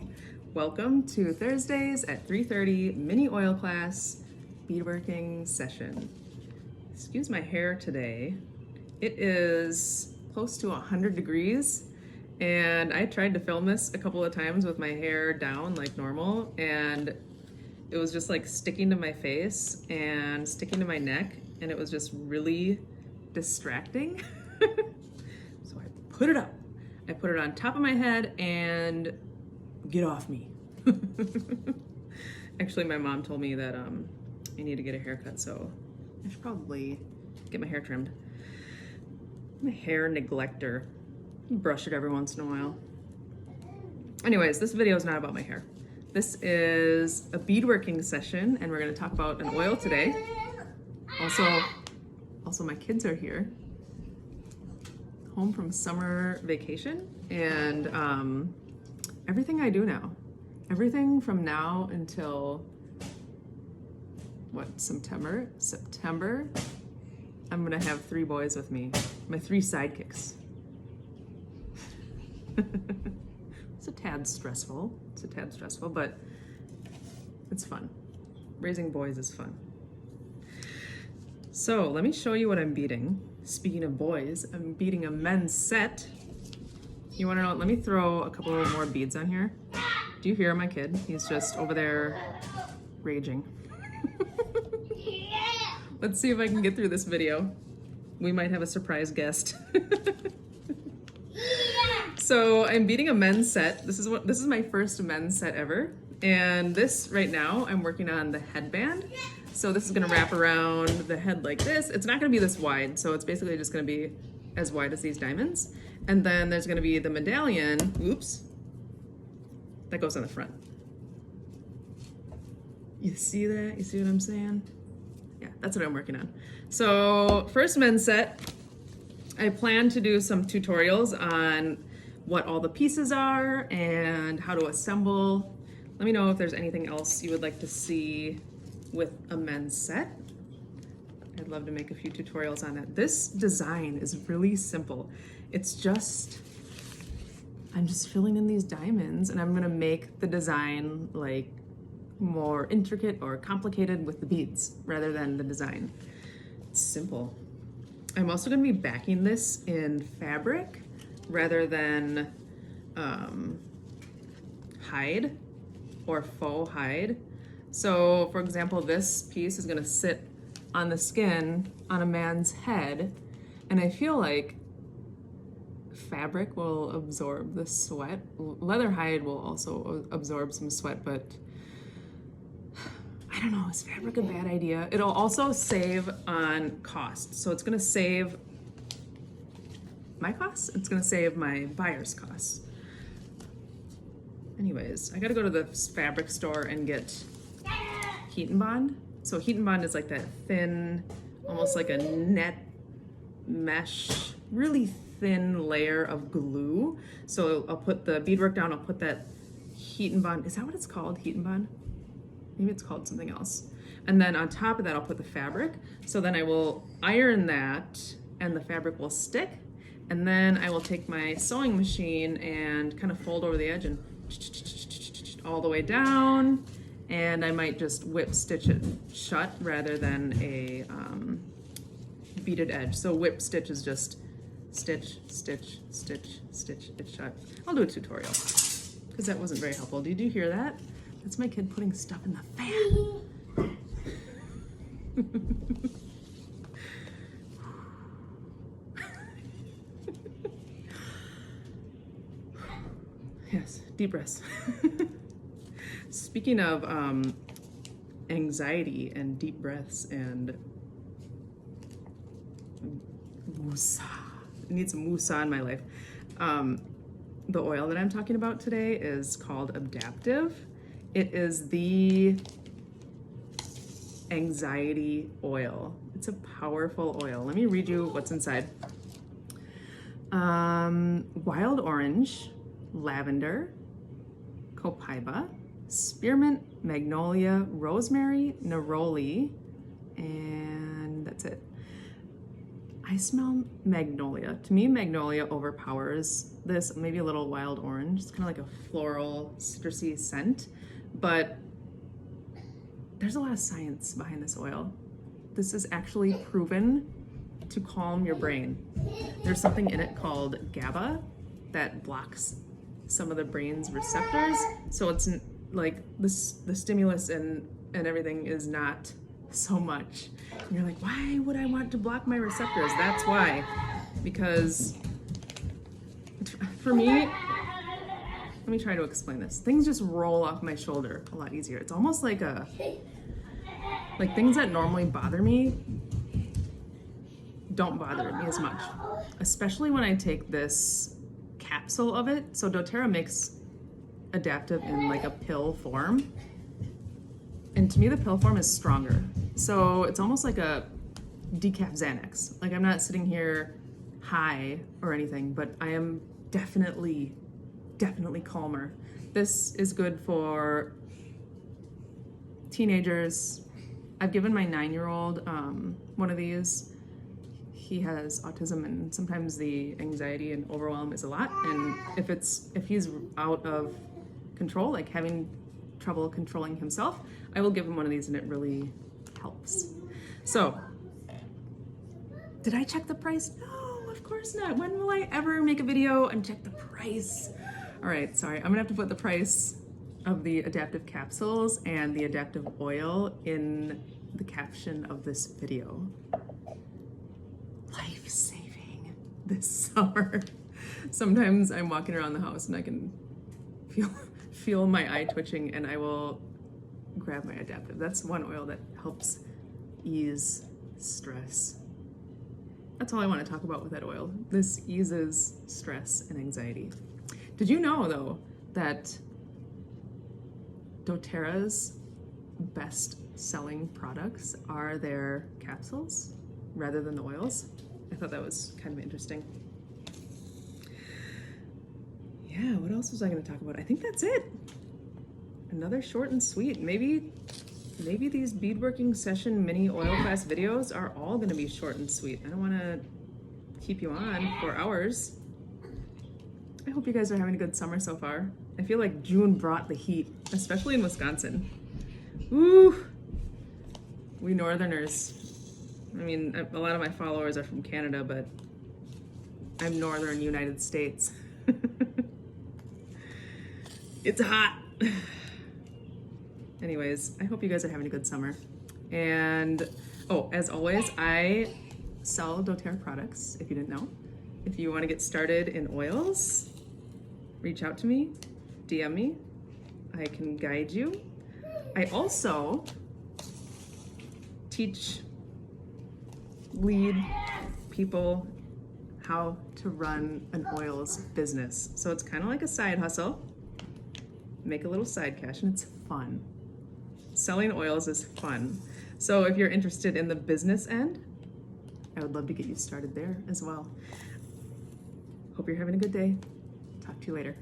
Hi, welcome to Thursdays at 3:30 mini oil class beadworking session. Excuse my hair today. It is close to 100 degrees and I tried to film this a couple of times with my hair down like normal, and it was just like sticking to my face and sticking to my neck, and it was just really distracting. So I put it up. I put it on top of my head and get off me. Actually, my mom told me that I need to get a haircut, so I should probably get my hair trimmed. I'm a hair neglector. Brush it every once in a while. Anyways, this video is not about my hair. This is a beadworking session, and we're going to talk about an oil today. Also my kids are here, home from summer vacation, and everything I do now, everything from now until September, I'm gonna have 3 boys with me, my 3 sidekicks. It's a tad stressful, but it's fun. Raising boys is fun. So let me show you what I'm beading. Speaking of boys, I'm beading a men's set. You wanna know, let me throw a couple more beads on here. Do you hear my kid? He's just over there raging. Let's see if I can get through this video. We might have a surprise guest. So I'm beading a men's set. This is my first men's set ever. And this right now, I'm working on the headband. So this is gonna wrap around the head like this. It's not gonna be this wide, so it's basically just gonna be as wide as these diamonds. And then there's gonna be the medallion, oops, that goes on the front. You see that? You see what I'm saying? Yeah, that's what I'm working on. So first men's set, I plan to do some tutorials on what all the pieces are and how to assemble. Let me know if there's anything else you would like to see with a men's set. I'd love to make a few tutorials on that. This design is really simple. It's just, I'm just filling in these diamonds, and I'm gonna make the design like more intricate or complicated with the beads rather than the design. It's simple. I'm also gonna be backing this in fabric rather than hide or faux hide. So for example, this piece is gonna sit on the skin on a man's head, and I feel like fabric will absorb the sweat. Leather hide will also absorb some sweat, but I don't know, is fabric a bad idea? It'll also save on cost. So it's gonna save my costs, it's gonna save my buyer's costs. Anyways, I gotta go to the fabric store and get heat and bond. So heat and bond is like that thin, almost like a net mesh, really thin layer of glue. So I'll put the beadwork down, I'll put that heat and bond, is that what it's called, heat and bond? Maybe it's called something else. And then on top of that, I'll put the fabric. So then I will iron that and the fabric will stick. And then I will take my sewing machine and kind of fold over the edge and all the way down. And I might just whip stitch it shut rather than a beaded edge. So whip stitch is just stitch, stitch, stitch, stitch it shut. I'll do a tutorial because that wasn't very helpful. Did you hear that? That's my kid putting stuff in the fan. Yes, deep breaths. Speaking of anxiety and deep breaths and woosah, I need some woosah in my life. The oil that I'm talking about today is called Adaptive. It is the anxiety oil. It's a powerful oil. Let me read you what's inside. Wild orange, lavender, copaiba, spearmint, magnolia, rosemary, neroli, and that's it. I smell magnolia. To me, magnolia overpowers this, maybe a little wild orange. It's kind of like a floral, citrusy scent, but there's a lot of science behind this oil. This is actually proven to calm your brain. There's something in it called GABA that blocks some of the brain's receptors. So it's like the stimulus and everything is not so much. And you're like, why would I want to block my receptors? That's why. Because for me, let me try to explain this. Things just roll off my shoulder a lot easier. It's almost like things that normally bother me don't bother me as much. Especially when I take this capsule of it. So doTERRA makes adaptive in like a pill form. And to me, the pill form is stronger. So it's almost like a decaf Xanax. Like I'm not sitting here high or anything, but I am definitely calmer. This is good for teenagers. I've given my 9-year-old one of these. He has autism and sometimes the anxiety and overwhelm is a lot. And if he's out of control, like having trouble controlling himself, I will give him one of these and it really helps. So, did I check the price? No, of course not. When will I ever make a video and check the price? All right, sorry, I'm gonna have to put the price of the adaptive capsules and the adaptive oil in the caption of this video. Life-saving this summer. Sometimes I'm walking around the house and I can feel my eye twitching and I will grab my adaptive. That's one oil that helps ease stress. That's all I want to talk about with that oil. This eases stress and anxiety. Did you know though that doTERRA's best selling products are their capsules rather than the oils? I thought that was kind of interesting. Yeah, what else was I going to talk about? I think that's it. Another short and sweet. Maybe these beadworking session mini oil class videos are all going to be short and sweet. I don't want to keep you on for hours. I hope you guys are having a good summer so far. I feel like June brought the heat, especially in Wisconsin. Ooh, we Northerners. I mean, a lot of my followers are from Canada, but I'm Northern United States. It's hot. Anyways, I hope you guys are having a good summer. And, oh, as always, I sell doTERRA products, if you didn't know. If you want to get started in oils, reach out to me, DM me. I can guide you. I also lead people how to run an oils business. So it's kind of like a side hustle. Make a little side cash and it's fun. Selling oils is fun. So if you're interested in the business end, I would love to get you started there as well. Hope you're having a good day. Talk to you later.